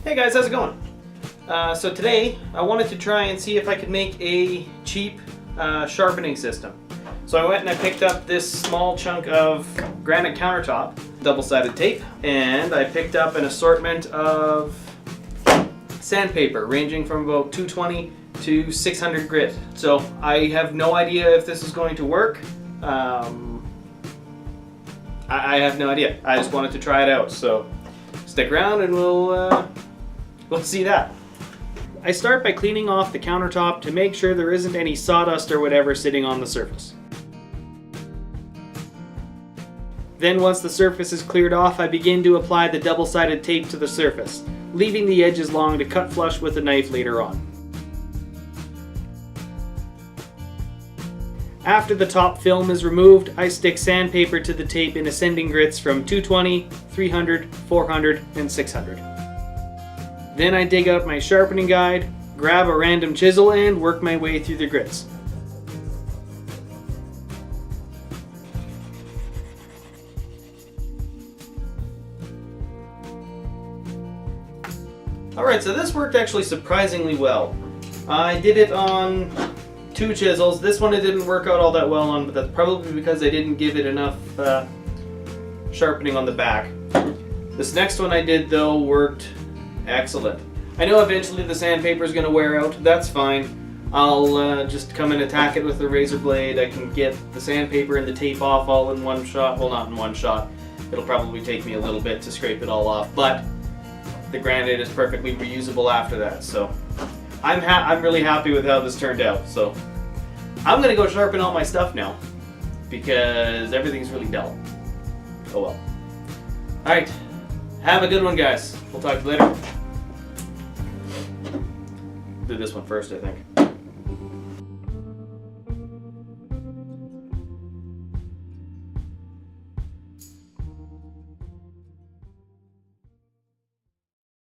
Hey guys, how's it going? So today I wanted to try and see if I could make a cheap sharpening system. So I went and I picked up this small chunk of granite countertop, double-sided tape, and I picked up an assortment of sandpaper ranging from about 220 to 600 grit. So I have no idea if this is going to work. I have no idea. I just wanted to try it out. So stick around and we'll see that. I start by cleaning off the countertop to make sure there isn't any sawdust or whatever sitting on the surface. Then once the surface is cleared off, I begin to apply the double-sided tape to the surface, leaving the edges long to cut flush with a knife later on. After the top film is removed, I stick sandpaper to the tape in ascending grits from 220, 300, 400, and 600. Then I dig out my sharpening guide, grab a random chisel, and work my way through the grits. Alright, so this worked actually surprisingly well. I did it on 2 chisels. This one it didn't work out all that well on, but that's probably because I didn't give it enough sharpening on the back. This next one I did though worked excellent. I know eventually the sandpaper is going to wear out. That's fine. I'll just come and attack it with a razor blade. I can get the sandpaper and the tape off all in one shot. Well, not in one shot. It'll probably take me a little bit to scrape it all off, but the granite is perfectly reusable after that. So I'm really happy with how this turned out. So I'm going to go sharpen all my stuff now because everything's really dull. Oh well. Alright. Have a good one, guys. We'll talk to you later. Do this one first, I think.